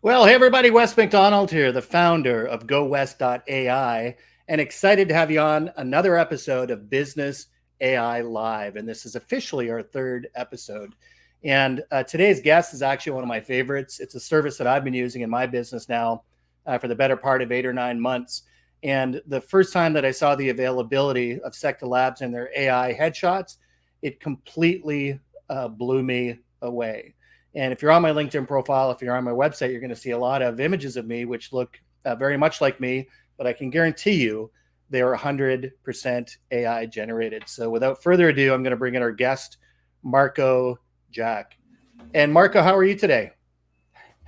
Well, hey everybody, West McDonald here, the founder of GoWest.ai, and excited to have you on another episode of Business AI Live. And this is officially our third episode. And today's guest is actually one of my favorites. It's a service that I've been using in my business now for the better part of 8 or 9 months. And the first time that I saw the availability of SECTA Labs and their AI headshots, it completely blew me away. And if you're on my LinkedIn profile, if you're on my website, you're going to see a lot of images of me, which look very much like me, but I can guarantee you they're 100% AI generated. So without further ado, I'm going to bring in our guest, Marko Jak. And Marko, how are you today?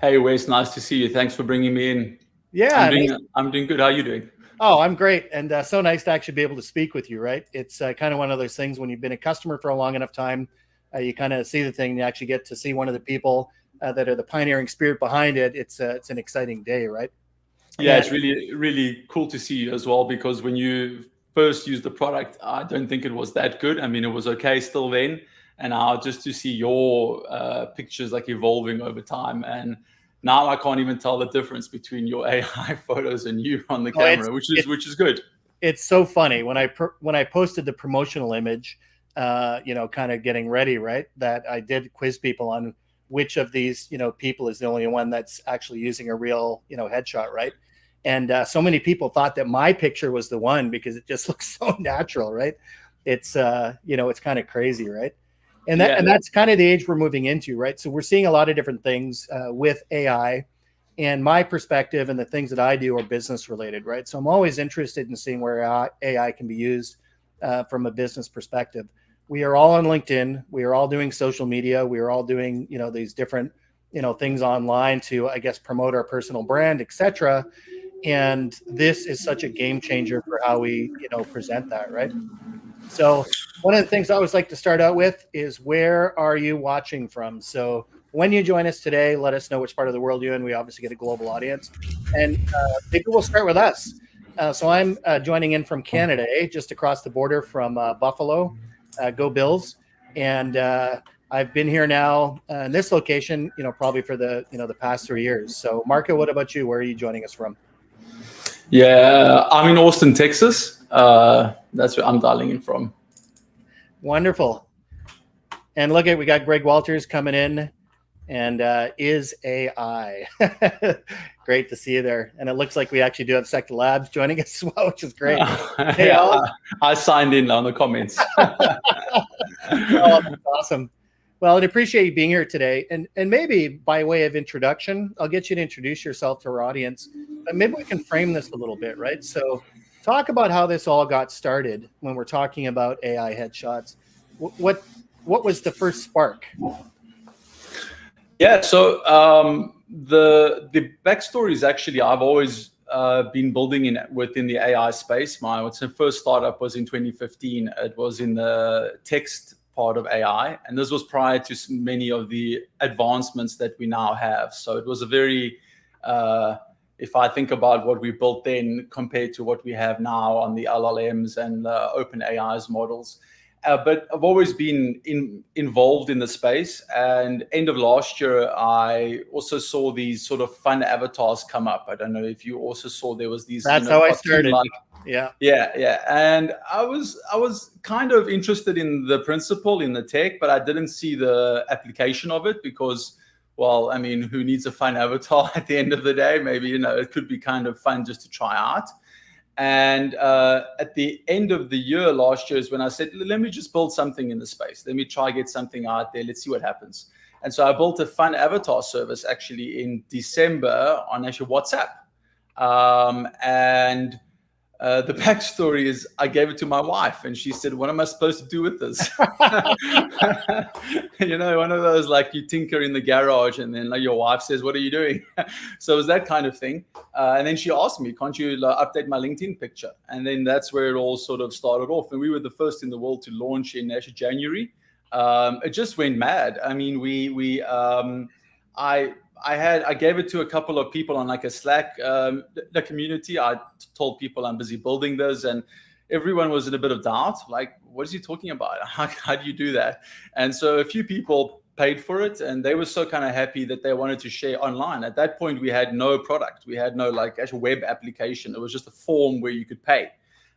Hey, Wes, nice to see you. Thanks for bringing me in. Yeah. I'm doing good. How are you doing? Oh, I'm great. And so nice to actually be able to speak with you, right? It's kind of one of those things when you've been a customer for a long enough time, you kind of see the thing, you actually get to see one of the people that are the pioneering spirit behind it. It's an exciting day, right? Yeah, it's really, really cool to see you as well, because when you first used the product, I don't think it was that good. I mean, it was okay still then. And now just to see your pictures like evolving over time. And now I can't even tell the difference between your AI photos and you on the camera, which is good. It's so funny when I posted the promotional image, kind of getting ready, right? That I did quiz people on which of these, people is the only one that's actually using a real, headshot, right? And so many people thought that my picture was the one because it just looks so natural, right? It's it's kind of crazy, right? And that's kind of the age we're moving into, right? So we're seeing a lot of different things with AI, and my perspective and the things that I do are business related, right? So I'm always interested in seeing where AI can be used from a business perspective. We are all on LinkedIn. We are all doing social media. We are all doing, these different, things online to, I guess, promote our personal brand, etc. And this is such a game changer for how we, present that, right? So one of the things I always like to start out with is, where are you watching from? So when you join us today, let us know which part of the world you're in. We obviously get a global audience. And maybe we'll start with us. So I'm joining in from Canada, just across the border from Buffalo. Go Bills. And I've been here now in this location, probably for the past 3 years. So Marko, what about you? Where are you joining us from? Yeah, I'm in Austin, Texas. That's where I'm dialing in from. Wonderful. And look we got Greg Walters coming in, and is AI. Great to see you there. And it looks like we actually do have SECTA Labs joining us as well, which is great. Hey, yeah, I signed in on the comments. Oh, that's awesome. Well, I'd appreciate you being here today. And maybe by way of introduction, I'll get you to introduce yourself to our audience. But maybe we can frame this a little bit, right? So talk about how this all got started when we're talking about AI headshots. What was the first spark? Yeah, so the backstory is actually, I've always been building within the AI space. My first startup was in 2015. It was in the text part of AI, and this was prior to many of the advancements that we now have. So it was a very, if I think about what we built then compared to what we have now on the LLMs and open AI's models. But I've always been involved in the space. And end of last year, I also saw these sort of fun avatars come up. I don't know if you also saw there was these. That's how I started. Yeah. And I was kind of interested in the principle, in the tech, but I didn't see the application of it because, well, I mean, who needs a fun avatar at the end of the day? Maybe, it could be kind of fun just to try out. And at the end of the year last year is when I said, let me just build something in the space. Let me try get something out there. Let's see what happens. And so I built a fun avatar service actually in December on actually WhatsApp. And the backstory is I gave it to my wife and she said, what am I supposed to do with this? One of those, like, you tinker in the garage and then your wife says, what are you doing? So it was that kind of thing. And then she asked me, can't you update my LinkedIn picture? And then that's where it all sort of started off. And we were the first in the world to launch in actually January. It just went mad. I mean, I gave it to a couple of people on like a Slack, the community. I told people I'm busy building this, and everyone was in a bit of doubt. Like, what is he talking about? How do you do that? And so a few people paid for it, and they were so kind of happy that they wanted to share online. At that point, we had no product. We had no like actual web application. It was just a form where you could pay.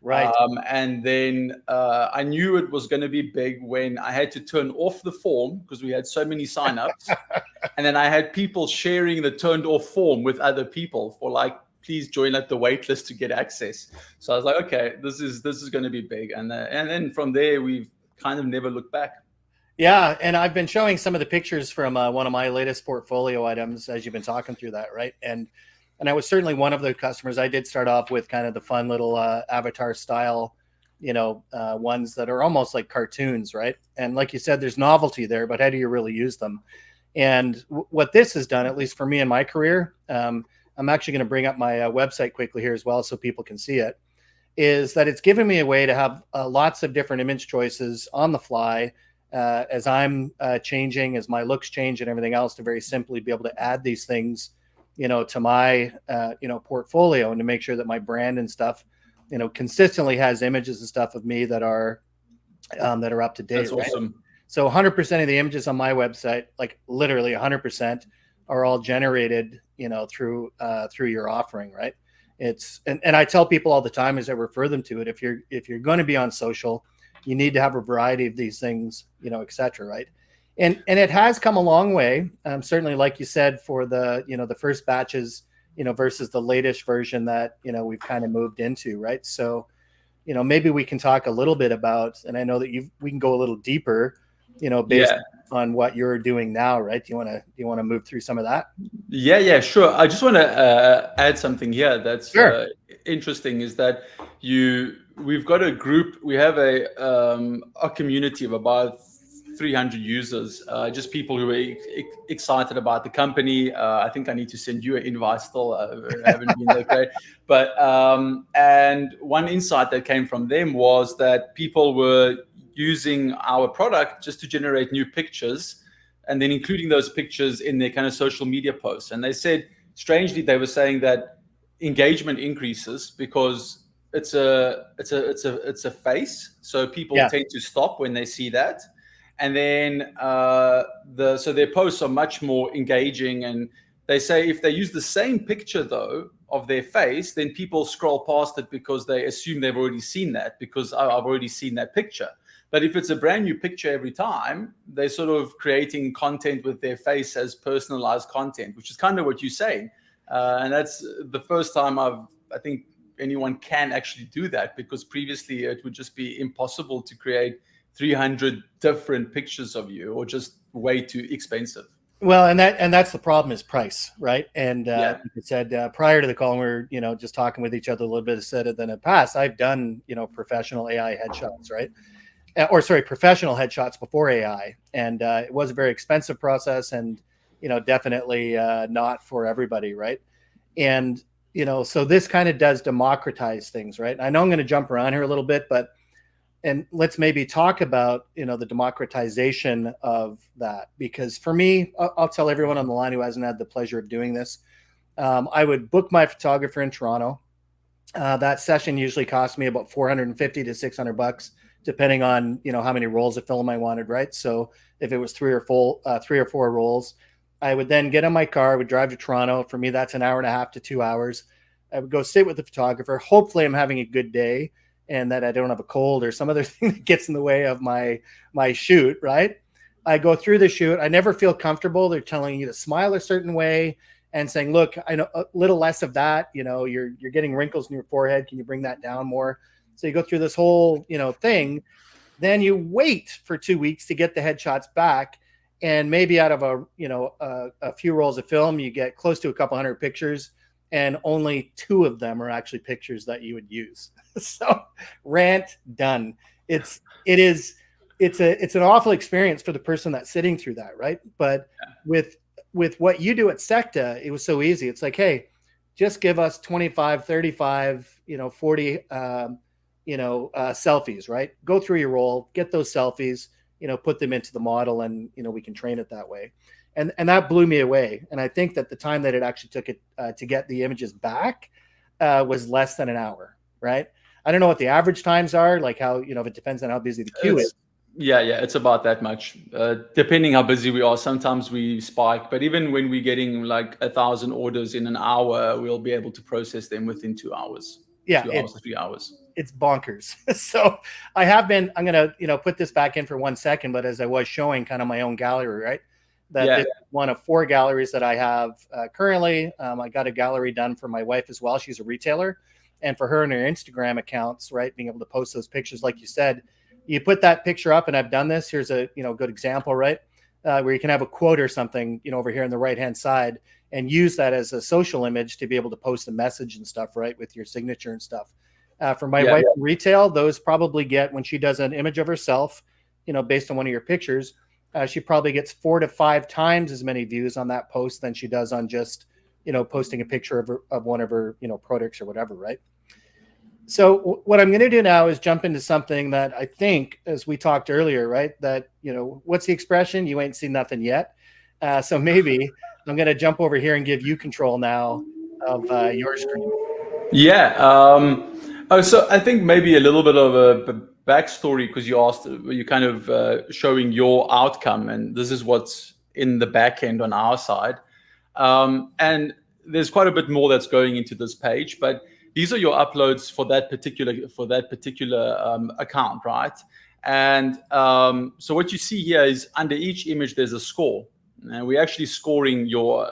Right. And then I knew it was going to be big when I had to turn off the form because we had so many signups. And then I had people sharing the turned off form with other people for like, please join up the wait list to get access. So I was like, okay, this is going to be big. And then from there, we've kind of never looked back. Yeah. And I've been showing some of the pictures from one of my latest portfolio items as you've been talking through that. Right. And I was certainly one of the customers. I did start off with kind of the fun little avatar style, ones that are almost like cartoons, right? And like you said, there's novelty there, but how do you really use them? And what this has done, at least for me in my career, I'm actually going to bring up my website quickly here as well so people can see it, is that it's given me a way to have lots of different image choices on the fly as I'm changing, as my looks change and everything else, to very simply be able to add these things to my, portfolio, and to make sure that my brand and stuff, consistently has images and stuff of me that are up to date. That's right? awesome. So 100% of the images on my website, like literally 100%, are all generated, through your offering, right? And I tell people all the time as I refer them to it, if you're going to be on social, you need to have a variety of these things, et cetera, right? And it has come a long way. Certainly, like you said, for the first batches, versus the latest version that, we've kind of moved into, right? So, maybe we can talk a little bit about, and I know that we can go a little deeper, based on what you're doing now, right? Do you want to move through some of that? Yeah, sure. I just want to add something here that's Sure. interesting, is that we've got a group, we have a community of about 300 users, just people who are excited about the company. I think I need to send you an invite still. I haven't been there great. But and one insight that came from them was that people were using our product just to generate new pictures, and then including those pictures in their kind of social media posts. And they said, strangely, they were saying that engagement increases because it's a face, so people tend to stop when they see that. And then so their posts are much more engaging. And they say if they use the same picture though of their face, then people scroll past it because they assume they've already seen that, because I've already seen that picture. But if it's a brand new picture every time, they're sort of creating content with their face as personalized content, which is kind of what you're saying. And that's the first time I think anyone can actually do that, because previously it would just be impossible to create 300 different pictures of you, or just way too expensive. Well, and that's the problem, is price, right? And like you said, prior to the call, we were just talking with each other a little bit. Said that in the past, I've done professional AI headshots, right? Professional headshots before AI, and it was a very expensive process, and definitely not for everybody, right? And so this kind of does democratize things, right? I know I'm going to jump around here a little bit, and let's maybe talk about the democratization of that, because for me, I'll tell everyone on the line who hasn't had the pleasure of doing this, I would book my photographer in Toronto. That session usually cost me about $450 to $600, depending on how many rolls of film I wanted, right? So if it was three or four rolls, I would then get in my car, would drive to Toronto. For me, that's an hour and a half to 2 hours. I would go sit with the photographer. Hopefully I'm having a good day and that I don't have a cold or some other thing that gets in the way of my shoot, right? I go through the shoot. I never feel comfortable. They're telling you to smile a certain way and saying, look, I know a little less of that. You're getting wrinkles in your forehead. Can you bring that down more? So you go through this whole, thing. Then you wait for 2 weeks to get the headshots back. And maybe out of a few rolls of film, you get close to a couple hundred pictures, and only 2 of them are actually pictures that you would use. So rant done. It's an awful experience for the person that's sitting through that, right? But with what you do at SECTA, it was so easy. It's like, hey, just give us 25, 35, 40 selfies, right? Go through your roll, get those selfies, put them into the model, and we can train it that way. And that blew me away. And I think that the time that it actually took it to get the images back was less than an hour, right? I don't know what the average times are, like how, if it depends on how busy the queue is. Yeah, it's about that much. Depending how busy we are, sometimes we spike. But even when we're getting like 1,000 orders in an hour, we'll be able to process them within 2 hours. Yeah, 2 hours to 3 hours. It's bonkers. So I'm gonna put this back in for 1 second, but as I was showing kind of my own gallery, right? This is one of 4 galleries that I have currently. I got a gallery done for my wife as well. She's a retailer, and for her and her Instagram accounts, right, being able to post those pictures, like you said, you put that picture up, and I've done this. Here's a good example, right, where you can have a quote or something, over here on the right hand side, and use that as a social image to be able to post a message and stuff, right, with your signature and stuff. For my wife in retail, those probably get, when she does an image of herself, based on one of your pictures, she probably gets 4 to 5 times as many views on that post than she does on just, posting a picture of one of her, products or whatever, right? So what I'm going to do now is jump into something that I think, as we talked earlier, right, that, what's the expression? You ain't seen nothing yet. So maybe I'm going to jump over here and give you control now of your screen. Yeah. So I think maybe a little bit of a backstory, because you're kind of showing your outcome, and this is what's in the back end on our side. And there's quite a bit more that's going into this page, but these are your uploads for that particular account, right? And so what you see here is under each image there's a score, and we're actually scoring your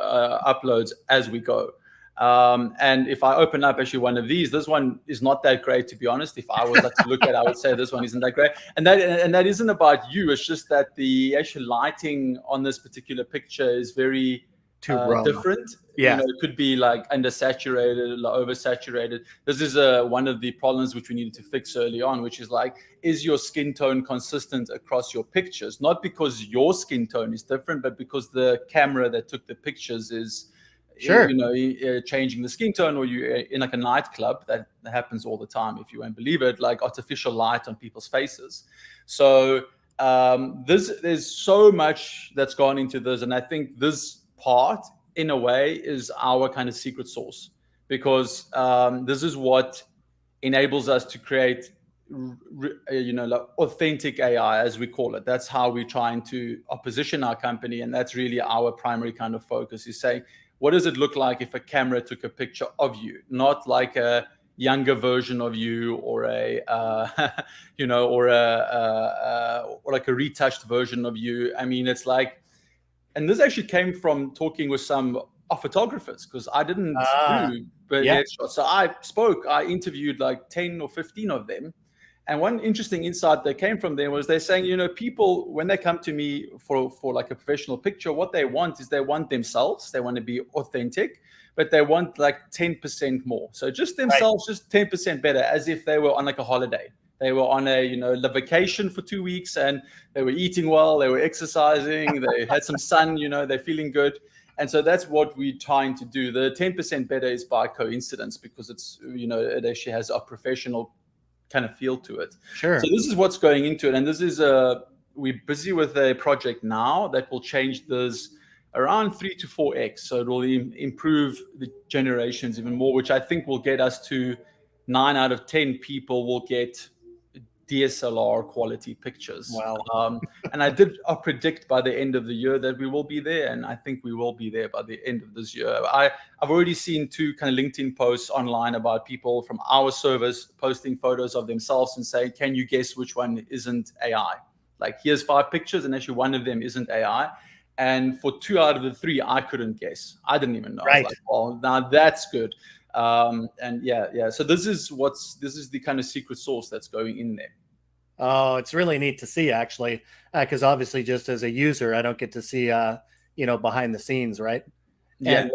uploads as we go. And if I open up actually one of these, this one is not that great, to be honest. If I was to look at it, I would say this one isn't that great. And that isn't about you. It's just that the actual lighting on this particular picture is very different. Yeah. It could be like undersaturated or oversaturated. This is one of the problems which we needed to fix early on, which is like, is your skin tone consistent across your pictures? Not because your skin tone is different, but because the camera that took the pictures is changing the skin tone, or you're in like a nightclub. That happens all the time, if you won't believe it, like artificial light on people's faces. So there's so much that's gone into this, and I think this part, in a way, is our kind of secret sauce, because this is what enables us to create like authentic AI, as we call it. That's how we're trying to position our company, and that's really our primary kind of focus, is say, what does it look like if a camera took a picture of you? Not like a younger version of you, or a or like a retouched version of you. I mean, it's like, and this actually came from talking with some photographers, because I didn't do headshots. So I interviewed like 10 or 15 of them. And one interesting insight that came from them was they're saying, people, when they come to me for like a professional picture, what they want is they want themselves. They want to be authentic, but they want like 10% more. So just themselves, just 10% better, as if they were on like a holiday. They were on a vacation for 2 weeks, and they were eating well, they were exercising, they had some sun, they're feeling good. And so that's what we're trying to do. The 10% better is by coincidence, because it's, it actually has a professional kind of feel to it. Sure. So this is what's going into it. And this is we're busy with a project now that will change this around 3 to 4x. So it will improve the generations even more, which I think will get us to 9 out of 10 people will get DSLR quality pictures. Wow. And I predict by the end of the year that we will be there, and I think we will be there by the end of this year. I've already seen 2 kind of LinkedIn posts online about people from our service posting photos of themselves and saying, can you guess which one isn't AI? Like, here's 5 pictures, and actually one of them isn't AI. And for 2 out of the 3, I couldn't guess. I didn't even know. Right. I was like, well, now that's good. And yeah. So this is the kind of secret sauce that's going in there. Oh, it's really neat to see, actually, because obviously, just as a user, I don't get to see, behind the scenes, right? Yeah.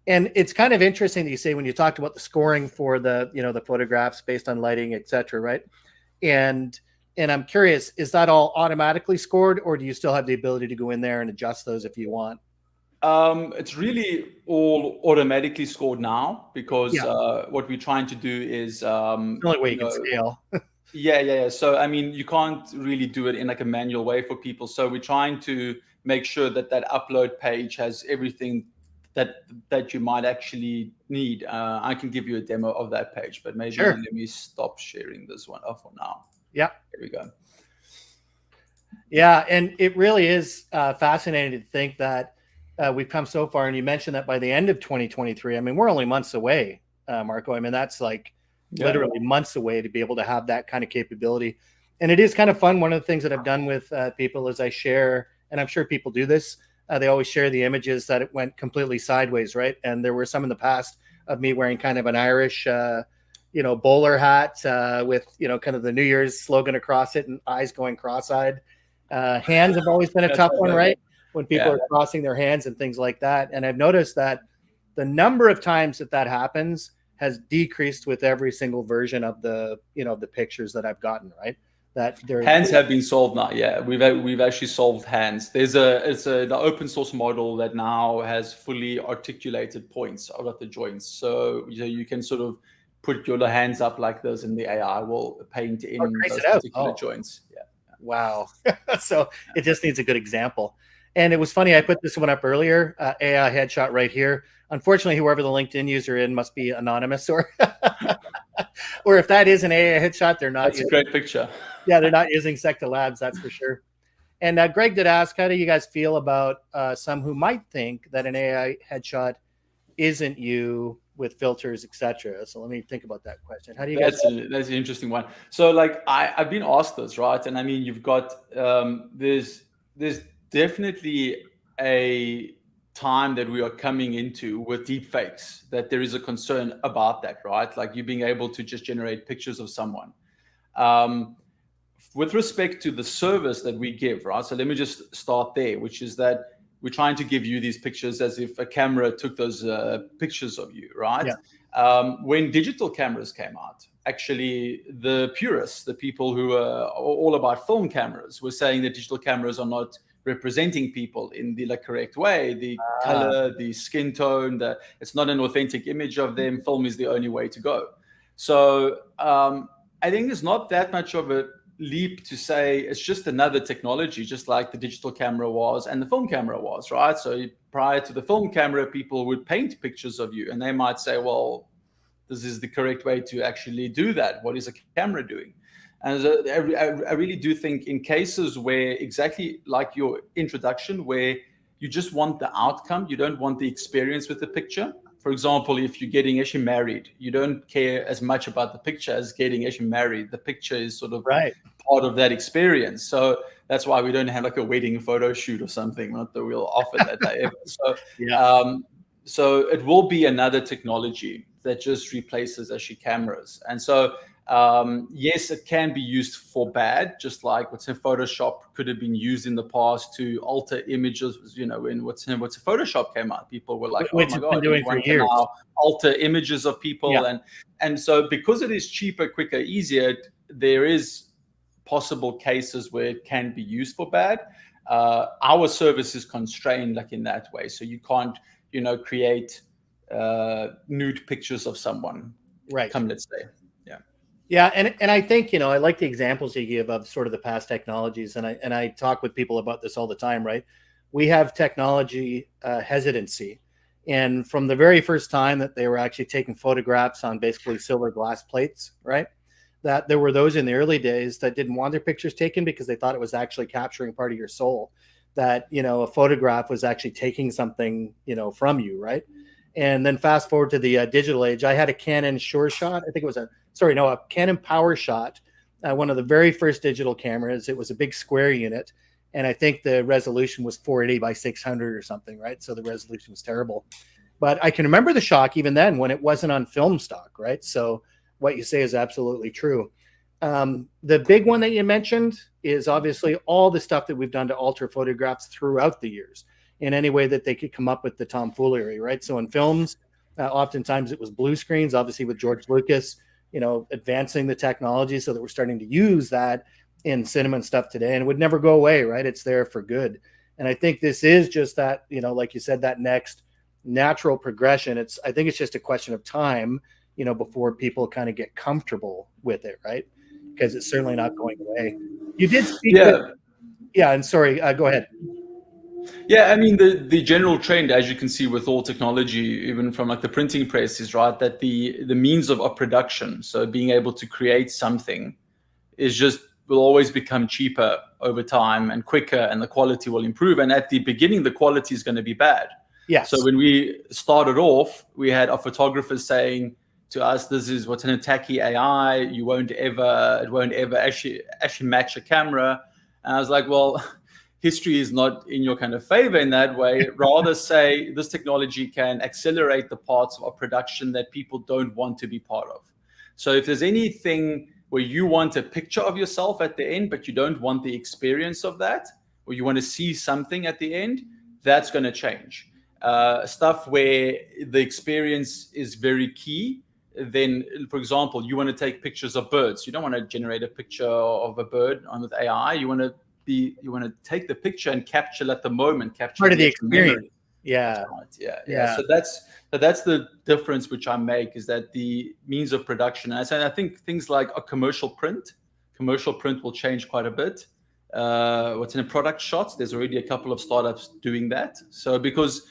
And it's kind of interesting that you say, when you talked about the scoring for the, the photographs based on lighting, et cetera, right? And I'm curious, is that all automatically scored, or do you still have the ability to go in there and adjust those if you want? It's really all automatically scored now, because what we're trying to do is the only way you can scale. Yeah. So, I mean, you can't really do it in like a manual way for people. So we're trying to make sure that upload page has everything that you might actually need. I can give you a demo of that page, but maybe let me stop sharing this one for now. Yeah. Here we go. Yeah, and it really is fascinating to think that we've come so far. And you mentioned that by the end of 2023, I mean, we're only months away, Marco. I mean, that's like Yeah. literally months away to be able to have that kind of capability. And it is kind of fun. One of the things that I've done with people is I share, and I'm sure people do this, they always share the images that it went completely sideways, right? And there were some in the past of me wearing kind of an Irish, bowler hat with, kind of the New Year's slogan across it and eyes going cross-eyed. Hands have always been a tough one, right? When people are crossing their hands and things like that. And I've noticed that the number of times that happens has decreased with every single version of the pictures that I've gotten, right? That hands have been solved now. Yeah, we've actually solved hands. The open source model that now has fully articulated points out of the joints, so you can sort of put your hands up like this, and the AI will paint in those particular joints. Yeah. Wow. So it just needs a good example. And it was funny, I put this one up earlier, AI headshot right here. Unfortunately, whoever the LinkedIn user in must be anonymous, or or if that is an AI headshot, they're not. That's a great picture. Yeah, they're not using SECTA Labs, that's for sure. And Greg did ask, how do you guys feel about some who might think that an AI headshot isn't you with filters, etc.? So let me think about that question. How do you guys? That's an interesting one. So like I've been asked this, right? And I mean, you've got there's definitely a time that we are coming into with deep fakes that there is a concern about that, right? Like you being able to just generate pictures of someone. With respect to the service that we give, right? So let me just start there, which is that we're trying to give you these pictures as if a camera took those pictures of you, right? Yeah. When digital cameras came out, actually the purists, the people who are all about film cameras, were saying that digital cameras are not representing people in the correct way. The color, the skin tone, it's not an authentic image of them. Film is the only way to go. So I think there's not that much of a leap to say it's just another technology, just like the digital camera was and the film camera was, right? So prior to the film camera, people would paint pictures of you and they might say, well, this is the correct way to actually do that. What is a camera doing? And so I really do think in cases where, exactly like your introduction, where you just want the outcome, you don't want the experience with the picture. For example, if you're getting actually married, you don't care as much about the picture as getting actually married. The picture is sort of part of that experience. So that's why we don't have like a wedding photo shoot or something. Not that we'll offer that ever. So, so it will be another technology that just replaces actually cameras. And so, yes, it can be used for bad, just like what's in Photoshop could have been used in the past to alter images. When what's in Photoshop came out, people were like, which "Oh my god, doing for years. Now alter images of people." And so because it is cheaper, quicker, easier, there is possible cases where it can be used for bad. Our service is constrained like in that way, so you can't create nude pictures of someone. Right. Let's say. Yeah, and I think I like the examples you give of sort of the past technologies, and I talk with people about this all the time, right? We have technology hesitancy, and from the very first time that they were actually taking photographs on basically silver glass plates, right? That there were those in the early days that didn't want their pictures taken because they thought it was actually capturing part of your soul, that a photograph was actually taking something from you, right? And then fast forward to the digital age. I had a Canon Sure Shot. I think it was a Canon Power Shot, one of the very first digital cameras. It was a big square unit, and I think the resolution was 480 by 600 or something, right? So the resolution was terrible. But I can remember the shock even then when it wasn't on film stock, right? So what you say is absolutely true. The big one that you mentioned is obviously all the stuff that we've done to alter photographs throughout the years in any way that they could come up with the tomfoolery, right? So in films, oftentimes it was blue screens, obviously with George Lucas, advancing the technology so that we're starting to use that in cinema and stuff today, and it would never go away, right? It's there for good. And I think this is just that, like you said, that next natural progression. I think it's just a question of time, before people kind of get comfortable with it, right? Because it's certainly not going away. You did speak. And sorry, go ahead. Yeah, I mean, the general trend, as you can see with all technology, even from like the printing press, is right that the means of production, so being able to create something, is just will always become cheaper over time and quicker, and the quality will improve. And at the beginning, the quality is going to be bad. Yes. So when we started off, we had our photographers saying to us, "This is what's an attacky AI. It won't ever actually match a camera." And I was like, well, history is not in your kind of favor in that way. Rather say this technology can accelerate the parts of our production that people don't want to be part of. So if there's anything where you want a picture of yourself at the end, but you don't want the experience of that, or you want to see something at the end, that's going to change. Stuff where the experience is very key. Then, for example, you want to take pictures of birds. You don't want to generate a picture of a bird with AI. You want to take the picture and capture at the moment, capture part of the experience. Memory. Yeah. Right. Yeah. So that's the difference which I make, is that the means of production. And I think things like a commercial print will change quite a bit. What's in a product shots? There's already a couple of startups doing that. So because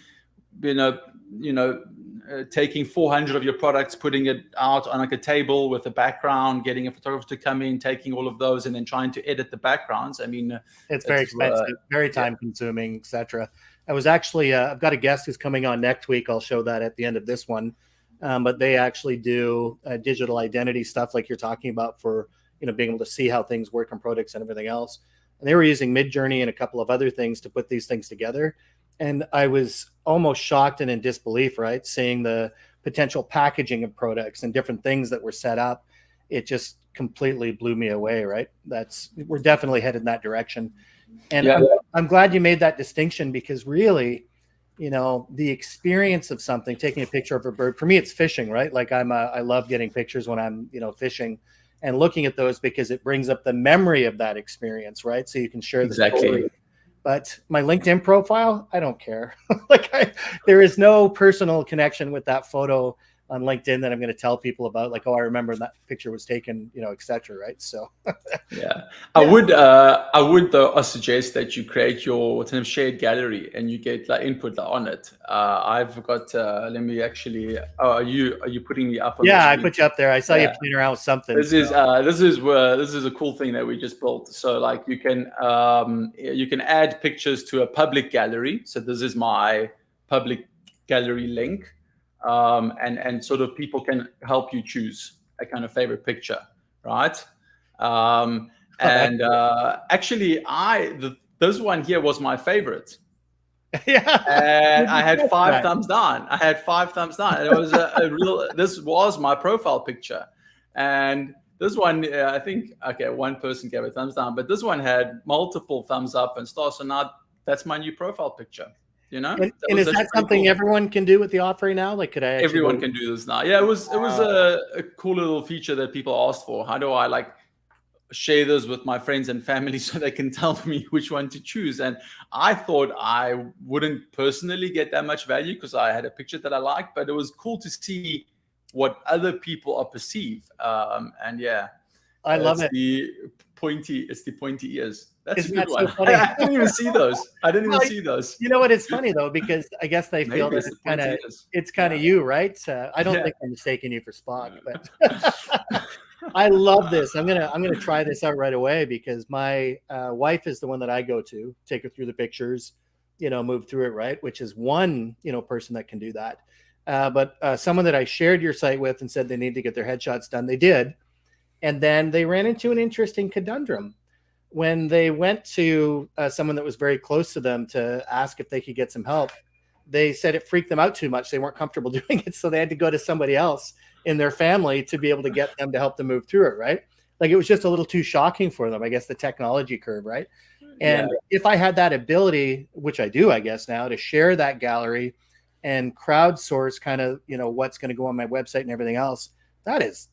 taking 400 of your products, putting it out on like a table with a background, getting a photographer to come in, taking all of those, and then trying to edit the backgrounds. I mean, it's very expensive, very time consuming, etc. I was actually, I've got a guest who's coming on next week. I'll show that at the end of this one. But they actually do digital identity stuff like you're talking about for, being able to see how things work on products and everything else. And they were using Midjourney and a couple of other things to put these things together. And I was almost shocked and in disbelief, right? Seeing the potential packaging of products and different things that were set up. It just completely blew me away, right? We're definitely headed in that direction. And I'm glad you made that distinction, because really, the experience of something, taking a picture of a bird, for me, it's fishing, right? Like I love getting pictures when I'm, fishing and looking at those, because it brings up the memory of that experience, right? So you can share the story. But my LinkedIn profile, I don't care. There is no personal connection with that photo on LinkedIn that I'm going to tell people about. Like, I remember that picture was taken, et cetera, right? So, I would though suggest that you create your shared gallery and you get input on it. I've got. Let me actually. Are you putting me up? I put you up there. I saw you playing around with something. This is a cool thing that we just built. So you can add pictures to a public gallery. So this is my public gallery link. And sort of people can help you choose a kind of favorite picture, right? Actually, this one here was my favorite. Yeah. And I had 5 thumbs down. And it was this was my profile picture. And this one, I think, one person gave a thumbs down, but this one had multiple thumbs up and stars. So now that's my new profile picture. And is that something cool. Everyone can do with the offering now? Could I? Everyone can do this now. Yeah, it was a cool little feature that people asked for. How do I share this with my friends and family so they can tell me which one to choose? And I thought I wouldn't personally get that much value because I had a picture that I liked, but it was cool to see what other people are perceived. I love it. It's the pointy ears. That's a good one. So I didn't even see those. You know what? It's funny though, because I guess they feel that it's kind of you, right? I don't think I'm mistaking you for Spock, but I love this. I'm gonna try this out right away, because my wife is the one that I go to, take her through the pictures, move through it, right? Which is one person that can do that. But someone that I shared your site with and said they need to get their headshots done, they did. And then they ran into an interesting conundrum. When they went to someone that was very close to them to ask if they could get some help, they said it freaked them out too much. They weren't comfortable doing it. So they had to go to somebody else in their family to be able to get them to help them move through it, right? It was just a little too shocking for them, I guess, the technology curve, right? And if I had that ability, which I do, I guess now, to share that gallery and crowdsource kind of, what's going to go on my website and everything else, that's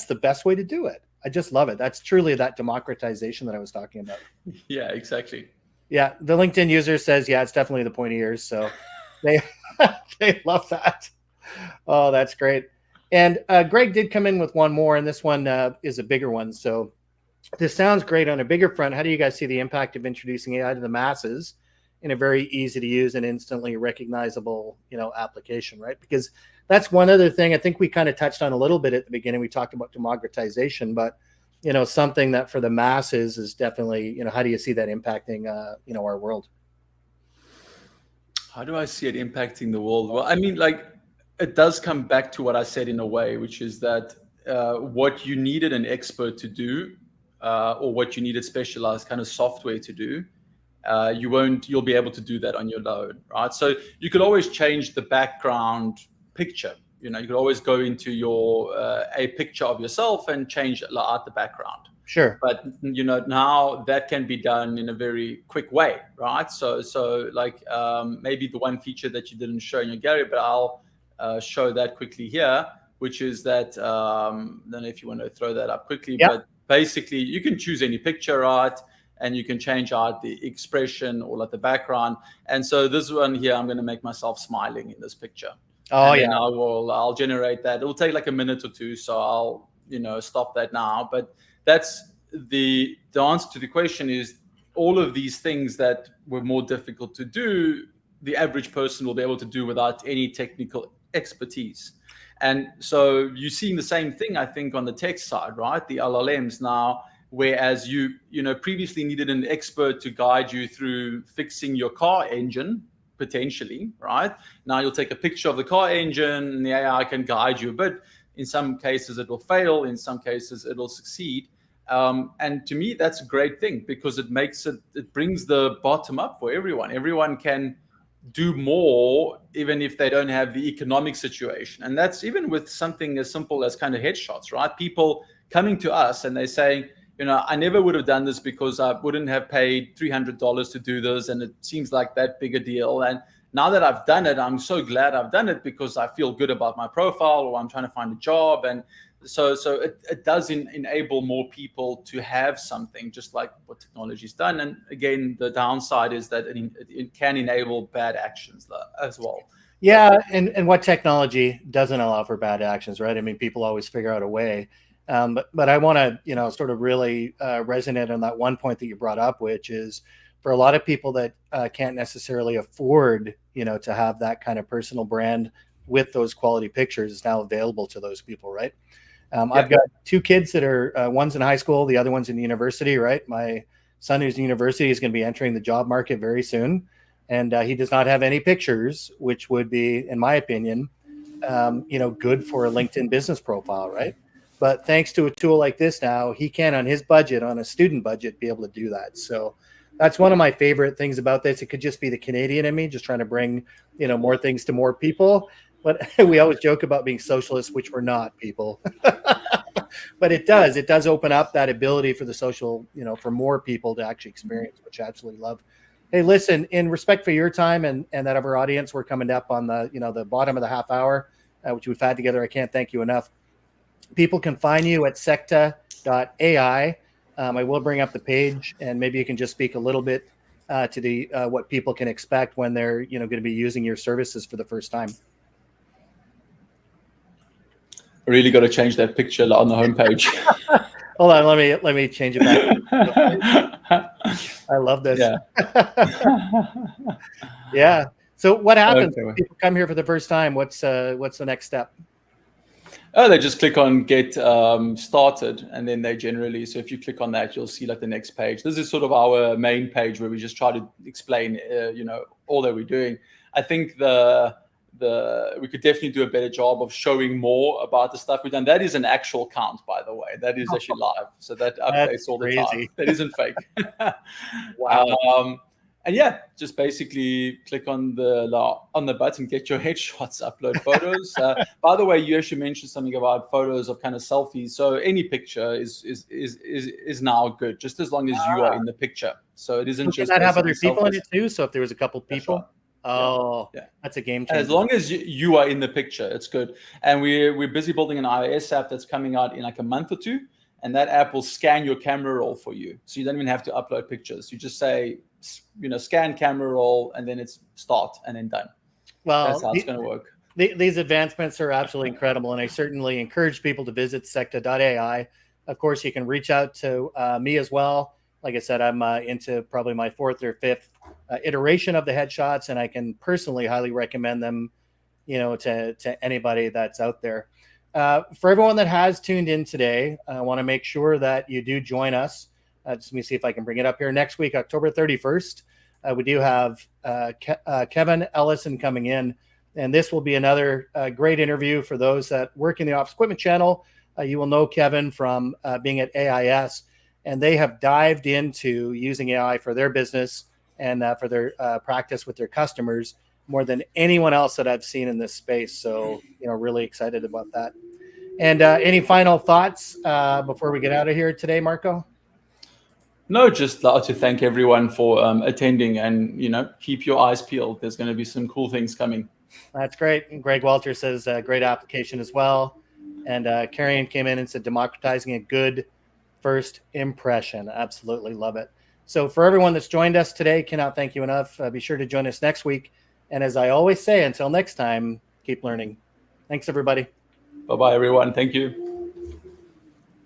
the best way to do it. I just love it. That's truly that democratization that I was talking about. Yeah, exactly. Yeah. The LinkedIn user says, it's definitely the pointy ears. So they love that. Oh, that's great. And Greg did come in with one more, and this one is a bigger one. So this sounds great on a bigger front. How do you guys see the impact of introducing AI to the masses in a very easy to use and instantly recognizable, application, right? Because that's one other thing I think we kind of touched on a little bit at the beginning. We talked about democratization, but something that for the masses is definitely, how do you see that impacting, our world? How do I see it impacting the world? Well, I mean, like, it does come back to what I said in a way, which is that what you needed an expert to do, or what you needed specialized kind of software to do, you'll be able to do that on your own, right? So you could always change the background picture. You could always go into your a picture of yourself and change out the background. Sure. But now that can be done in a very quick way, right? So like, maybe the one feature that you didn't show in your gallery, but I'll show that quickly here, which is that, I don't know if you want to throw that up quickly, Yep. but basically you can choose any picture art, and you can change out the expression or like the background. And so this one here, I'm going to make myself smiling in this picture. Oh, and yeah. then I'll generate that. It'll take like a minute or two, so I'll stop that now. But that's the answer to the question is all of these things that were more difficult to do, the average person will be able to do without any technical expertise. And so you're seeing the same thing, I think, on the text side, right? The LLMs now, whereas you previously needed an expert to guide you through fixing your car engine, potentially, right? Now you'll take a picture of the car engine and the AI can guide you a bit. In some cases it will fail, in some cases it'll succeed. And to me, that's a great thing, because it brings the bottom up for everyone. Everyone can do more, even if they don't have the economic situation. And that's even with something as simple as kind of headshots, right? People coming to us and they say, I never would have done this because I wouldn't have paid $300 to do this. And it seems like that big a deal. And now that I've done it, I'm so glad I've done it, because I feel good about my profile, or I'm trying to find a job. And so it does enable more people to have something, just like what technology's done. And again, the downside is that it can enable bad actions as well. Yeah, and what technology doesn't allow for bad actions, right? I mean, people always figure out a way. But I want to, sort of really resonate on that one point that you brought up, which is for a lot of people that can't necessarily afford, to have that kind of personal brand with those quality pictures is now available to those people, right? I've got two kids that are, one's in high school, the other one's in university, right? My son who's in university is going to be entering the job market very soon. And he does not have any pictures, which would be, in my opinion, good for a LinkedIn business profile, right? But thanks to a tool like this now, he can, on his budget, on a student budget, be able to do that. So that's one of my favorite things about this. It could just be the Canadian in me, just trying to bring, more things to more people. But we always joke about being socialists, which we're not, people. But it does open up that ability for the social, for more people to actually experience, which I absolutely love. Hey, listen, in respect for your time and that of our audience, we're coming up on the, the bottom of the half hour, which we've had together. I can't thank you enough. People can find you at SECTA.ai. I will bring up the page, and maybe you can just speak a little bit to the what people can expect when they're going to be using your services for the first time. I really got to change that picture on the homepage. Hold on, let me change it back. I love this. Yeah. Yeah. So what happens Okay. when people come here for the first time? What's the next step? Oh, they just click on get started, and then so if you click on that, you'll see like the next page. This is sort of our main page where we just try to explain, all that we're doing. I think we could definitely do a better job of showing more about the stuff we've done. That is an actual count, by the way. That is actually live. So that updates all the time. That isn't fake. Wow. And yeah, just basically click on the button, get your headshots, upload photos. By the way, you actually mentioned something about photos of kind of selfies. So any picture is now good, just as long as you are in the picture. So it isn't just. Can that have other people in it too? So if there was a couple people. Right. Oh, yeah. That's a game changer. As long as you are in the picture, it's good. And we're busy building an iOS app that's coming out in like a month or two. And that app will scan your camera roll for you. So you don't even have to upload pictures. You just say, scan camera roll, and then it's start, and then done. Well, that's how it's going to work. These advancements are absolutely incredible. And I certainly encourage people to visit SECTA.ai. Of course, you can reach out to me as well. Like I said, I'm into probably my fourth or fifth iteration of the headshots, and I can personally highly recommend them, to anybody that's out there. For everyone that has tuned in today, I want to make sure that you do join us. Just let me see if I can bring it up here. Next week, October 31st, we do have Kevin Ellison coming in, and this will be another great interview for those that work in the Office Equipment channel. You will know Kevin from being at AIS, and they have dived into using AI for their business and for their practice with their customers more than anyone else that I've seen in this space. So, really excited about that. And any final thoughts before we get out of here today, Marko? No, just like to thank everyone for attending, and keep your eyes peeled. There's going to be some cool things coming. That's great. And Greg Walters says great application as well. And Carrion came in and said democratizing a good first impression. Absolutely love it. So for everyone that's joined us today, cannot thank you enough. Be sure to join us next week. And as I always say, until next time, keep learning. Thanks, everybody. Bye-bye, everyone. Thank you.